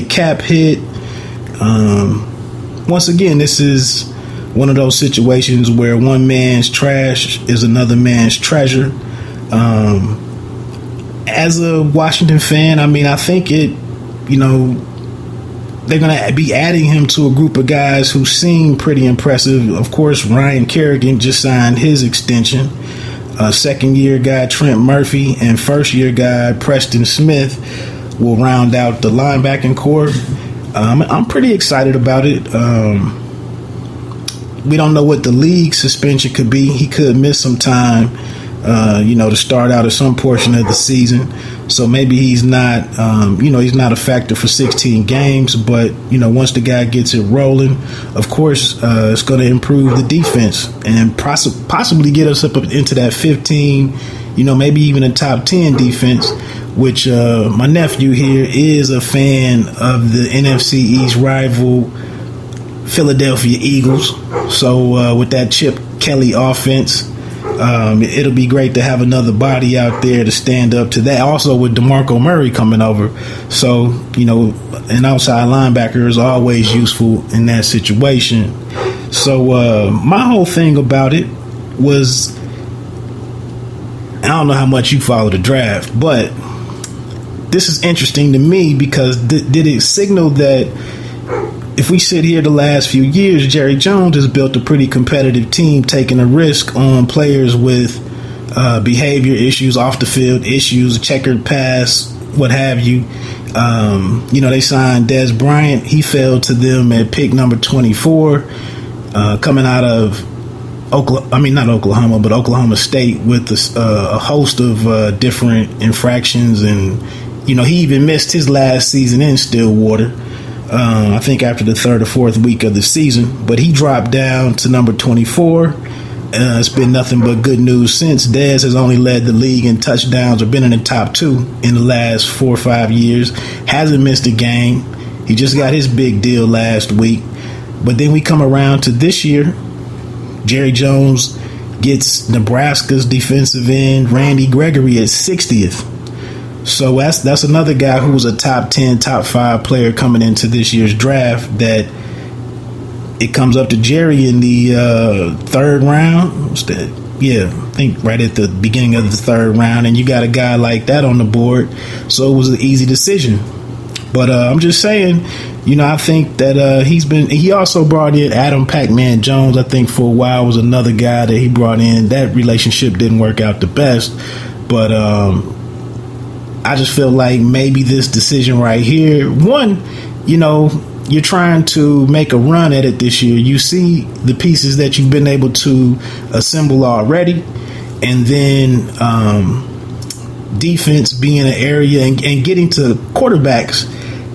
cap hit. Once again, this is one of those situations where one man's trash is another man's treasure. As a Washington fan, I mean, I think they're going to be adding him to a group of guys who seem pretty impressive. Of course, Ryan Kerrigan just signed his extension. Second-year guy Trent Murphy and first-year guy Preston Smith will round out the linebacking core. I'm pretty excited about it. We don't know what the league suspension could be. He could miss some time, to start out at some portion of the season. So maybe he's not, he's not a factor for 16 games. But, once the guy gets it rolling, of course, it's going to improve the defense and possibly get us up into that 15, maybe even a top 10 defense, which my nephew here is a fan of the NFC East rival Philadelphia Eagles. So with that Chip Kelly offense, it'll be great to have another body out there to stand up to that. Also with DeMarco Murray coming over. So, an outside linebacker is always useful in that situation. So my whole thing about it was, I don't know how much you follow the draft, but this is interesting to me because did it signal that if we sit here the last few years, Jerry Jones has built a pretty competitive team, taking a risk on players with behavior issues, off the field issues, checkered pass, what have you. They signed Des Bryant. He fell to them at pick number 24, coming out of Oklahoma State with a host of different infractions. And, he even missed his last season in Stillwater. I think after the third or fourth week of the season, but he dropped down to number 24. It's been nothing but good news since. Dez has only led the league in touchdowns or been in the top 2 in the last 4 or 5 years. Hasn't missed a game. He just got his big deal last week. But then we come around to this year. Jerry Jones gets Nebraska's defensive end Randy Gregory at 60th. So that's another guy who was a top 10, top 5 player coming into this year's draft that it comes up to Jerry in the third round. I think right at the beginning of the third round, and you got a guy like that on the board. So it was an easy decision. But I'm just saying, I think that he also brought in Adam Pac-Man Jones. I think for a while was another guy that he brought in. That relationship didn't work out the best. But I just feel like maybe this decision right here, one, you're trying to make a run at it this year. You see the pieces that you've been able to assemble already, and then defense being an area and getting to quarterbacks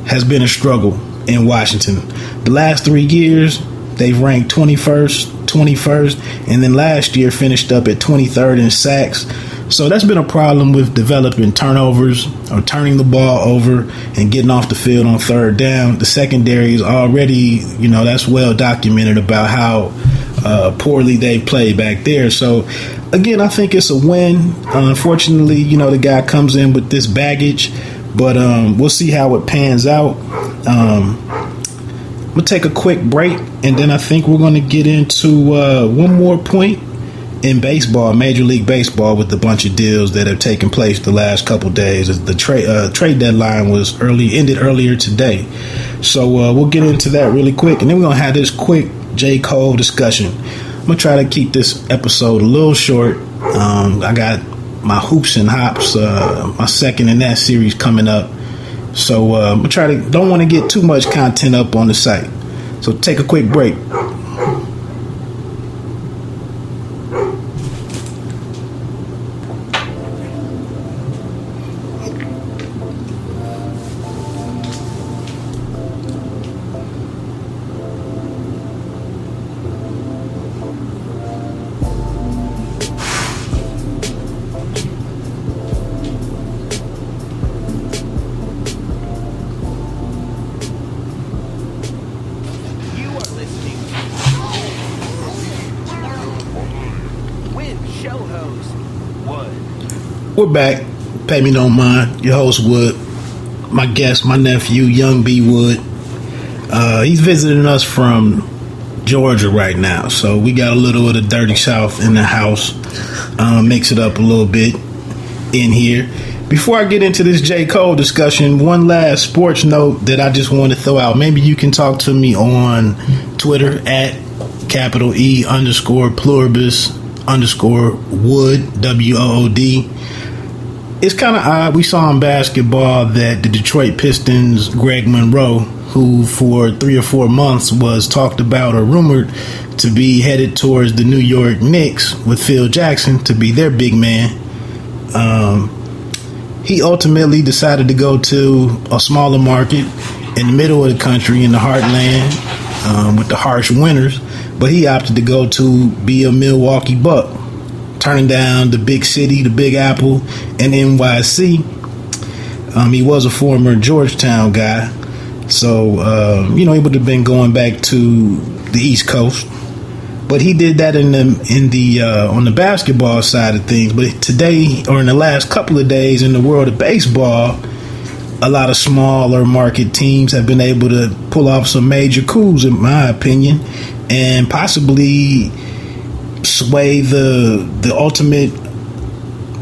has been a struggle in Washington. The last 3 years, they've ranked 21st, and then last year finished up at 23rd in sacks. So that's been a problem with developing turnovers or turning the ball over and getting off the field on third down. The secondary is already, that's well documented about how poorly they played back there. So, again, I think it's a win. Unfortunately, the guy comes in with this baggage, but we'll see how it pans out. We'll take a quick break, and then I think we're going to get into one more point in baseball, Major League Baseball, with a bunch of deals that have taken place the last couple days. The trade deadline was ended earlier today. So we'll get into that really quick. And then we're going to have this quick J. Cole discussion. I'm going to try to keep this episode a little short. I got my Hoops and Hops, my second in that series coming up. So I'm going to don't want to get too much content up on the site. So take a quick break. We're back. Pay me no mind. Your host Wood. my guest, my nephew, Young B. Wood. He's visiting us from Georgia right now, so we got a little of the dirty South in the house. Mix it up a little bit in here. Before I get into this J. Cole discussion, one last sports note that I just want to throw out. Maybe you can talk to me on Twitter at @E_pluribus_Wood, WOOD. It's kind of odd. We saw in basketball that the Detroit Pistons' Greg Monroe, who for 3 or 4 months was talked about or rumored to be headed towards the New York Knicks with Phil Jackson to be their big man, he ultimately decided to go to a smaller market in the middle of the country, in the heartland, with the harsh winters. But he opted to go to be a Milwaukee Buck, turning down the big city, the Big Apple, and NYC. He was a former Georgetown guy, so he would have been going back to the East Coast. But he did that on the basketball side of things. But today, or in the last couple of days, in the world of baseball, a lot of smaller market teams have been able to pull off some major coups, in my opinion, and possibly sway the ultimate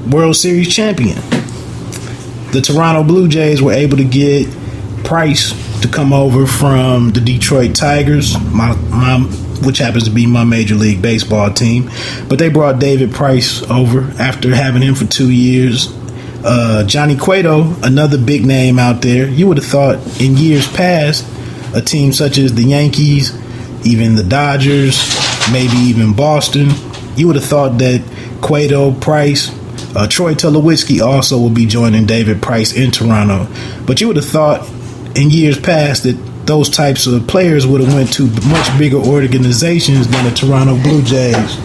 World Series champion. The Toronto Blue Jays were able to get Price to come over from the Detroit Tigers, which happens to be my Major League Baseball team. But they brought David Price over after having him for 2 years. Johnny Cueto, another big name out there. You would have thought in years past, a team such as the Yankees, even the Dodgers, maybe even Boston, you would have thought that Cueto, Price, Troy Tulowitzki also will be joining David Price in Toronto. But you would have thought in years past that those types of players would have went to much bigger organizations than the Toronto Blue Jays.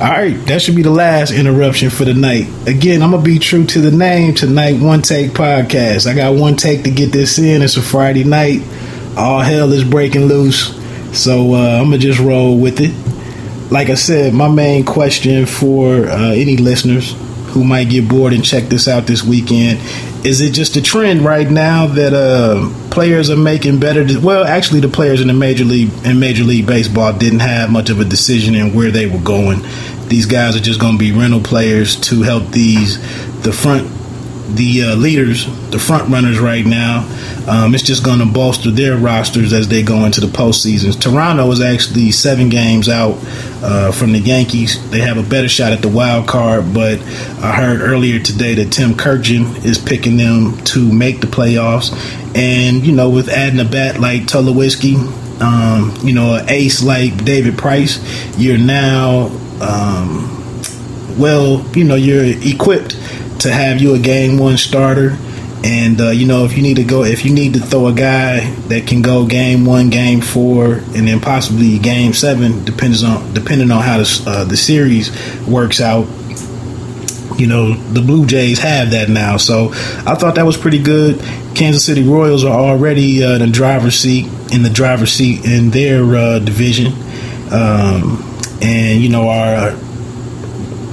All right, that should be the last interruption for the night. Again, I'm going to be true to the name tonight, One Take Podcast. I got one take to get this in. It's a Friday night. All hell is breaking loose. So I'm going to just roll with it. Like I said, my main question for any listeners who might get bored and check this out this weekend, is it just a trend right now that players are making better? Well, actually, the players in the Major League Baseball didn't have much of a decision in where they were going. These guys are just going to be rental players to help the leaders, the front runners right now. It's just going to bolster their rosters as they go into the postseasons. Toronto is actually 7 games out from the Yankees. They have a better shot at the wild card, but I heard earlier today that Tim Kurkjian is picking them to make the playoffs. And, with adding a bat like Tulowitzki, an ace like David Price, you're now, you're equipped to have you a game 1 starter. And if you need to throw a guy that can go game 1, game 4, and then possibly game 7, depending on how the series works out, the Blue Jays have that now. So I thought that was pretty good. Kansas City Royals are already in the driver's seat in their division, and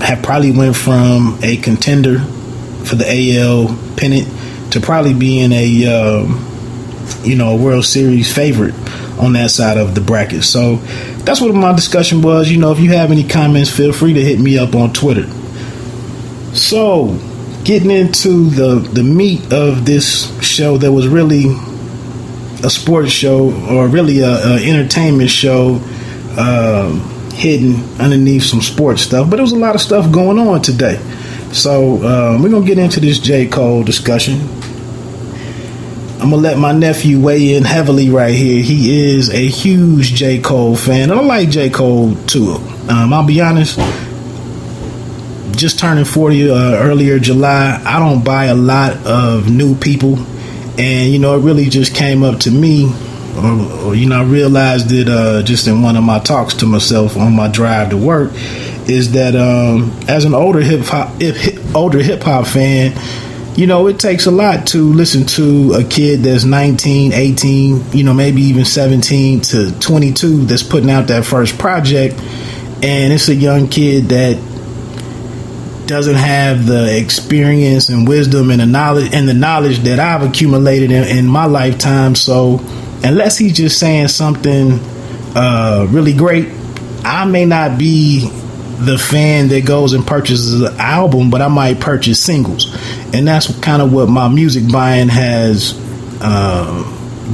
have probably went from a contender for the AL pennant to probably being a World Series favorite on that side of the bracket. So that's what my discussion was. If you have any comments, feel free to hit me up on Twitter. So getting into the meat of this show, that was really a sports show, or really a entertainment show, hidden underneath some sports stuff, but there was a lot of stuff going on today. So we're going to get into this J. Cole discussion. I'm going to let my nephew weigh in heavily right here. He is a huge J. Cole fan, and I like J. Cole too. I'll be honest, just turning 40 earlier July, I don't buy a lot of new people. And, it really just came up to me, or I realized it just in one of my talks to myself on my drive to work, is that as an older hip hop fan, you know, it takes a lot to listen to a kid that's 19, 18, you know, maybe even 17 to 22 that's putting out that first project. And it's a young kid that doesn't have the experience and wisdom and the knowledge that I've accumulated in my lifetime. So unless he's just saying something really great, I may not be the fan that goes and purchases an album, but I might purchase singles. And that's kind of what my music buying has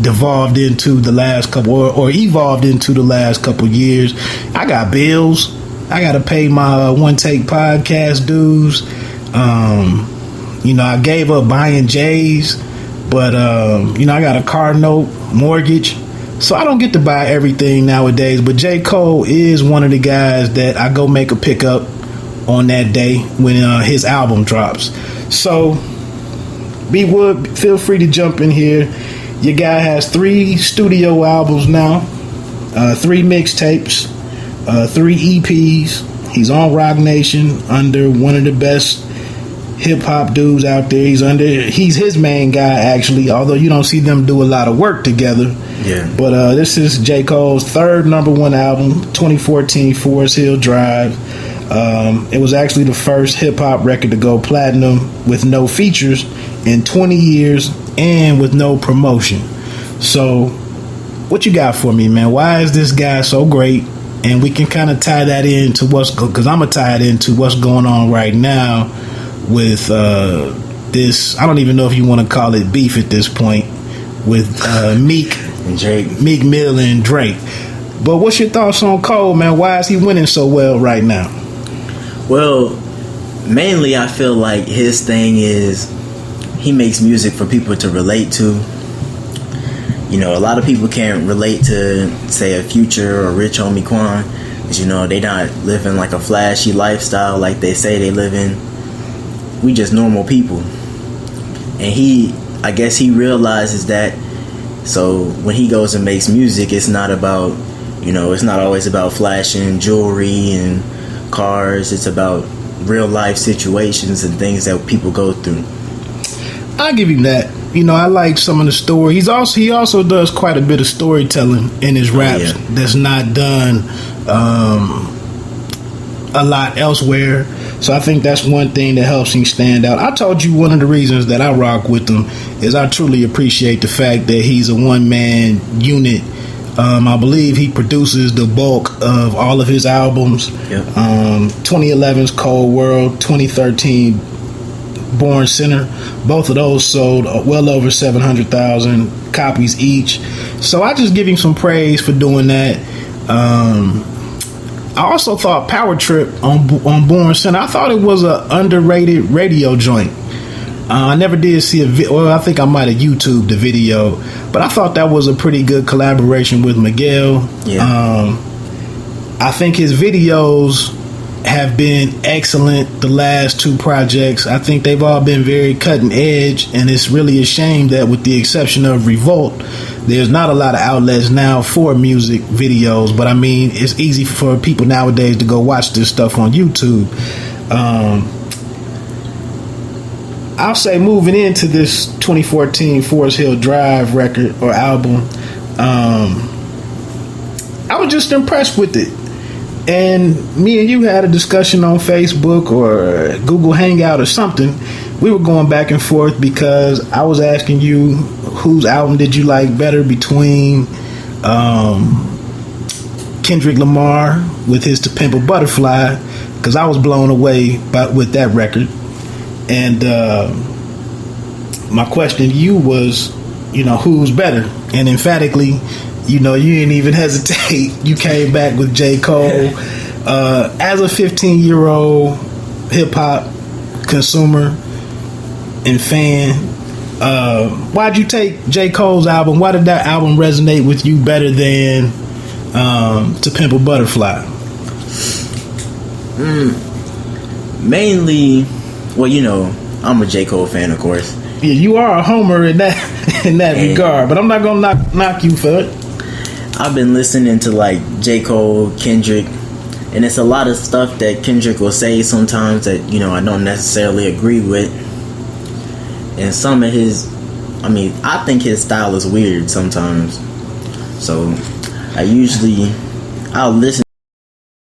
devolved into the last couple, or evolved into the last couple years. I got bills. I got to pay my One Take podcast dues. You know, I gave up buying J's, but you know, I got a car note, mortgage, so I don't get to buy everything nowadays. But J. Cole is one of the guys that I go make a pickup on that day when his album drops. So, B Wood, feel free to jump in here. Your guy has 3 studio albums now, 3 mixtapes, 3 EPs. He's on Rock Nation under one of the best hip hop dudes out there. He's his main guy, actually, although you don't see them do a lot of work together. Yeah. But this is J. Cole's 3rd #1 album, 2014 Forest Hill Drive. It was actually the first hip hop record to go platinum with no features in 20 years and with no promotion. So, what you got for me, man? Why is this guy so great? And we can kind of tie that into because I'm going to tie it into what's going on right now with this. I don't even know if you want to call it beef at this point with Meek and Drake. Meek Mill and Drake. But what's your thoughts on Cole, man? Why is he winning so well right now? Well, mainly I feel like his thing is he makes music for people to relate to. You know, a lot of people can't relate to, say, a Future or Rich Homie Quan, because, you know, they not living like a flashy lifestyle like they say they live in. We just normal people. And I guess he realizes that. So when he goes and makes music, it's not about, you know, it's not always about flashing jewelry and cars. It's about real life situations and things that people go through. I'll give him that. You know, I like some of the story. He also does quite a bit of storytelling in his raps that's not done a lot elsewhere. So I think that's one thing that helps him stand out. I told you one of the reasons that I rock with him is I truly appreciate the fact that he's a one-man unit. I believe he produces the bulk of all of his albums. 2011's Cold World, 2013 Born Sinner, both of those sold well over 700,000 copies each. So I just give him some praise for doing that. I also thought Power Trip on Born Sinner, I thought it was an underrated radio joint. I never did see a video. Well, I think I might have YouTubed the video, but I thought that was a pretty good collaboration with Miguel. I think his videos have been excellent the last 2 projects. I think they've all been very cutting edge, and it's really a shame that with the exception of Revolt, there's not a lot of outlets now for music videos. But I mean, it's easy for people nowadays to go watch this stuff on YouTube. I'll say moving into this 2014 Forest Hill Drive record or album, I was just impressed with it. And me and you had a discussion on Facebook or Google Hangout or something. We were going back and forth because I was asking you whose album did you like better between Kendrick Lamar with his To Pimp a Butterfly, because I was blown away with that record. And my question to you was, you know, who's better? And emphatically, you know, you didn't even hesitate. You came back with J. Cole. As a 15-year-old hip-hop consumer and fan, why'd you take J. Cole's album? Why did that album resonate with you better than To Pimp a Butterfly? Mainly, well, you know, I'm a J. Cole fan, of course. Yeah, you are a homer in that regard, but I'm not gonna knock you for it. I've been listening to like J. Cole, Kendrick, and it's a lot of stuff that Kendrick will say sometimes that, you know, I don't necessarily agree with. and some of his, I think his style is weird sometimes. So I'll listen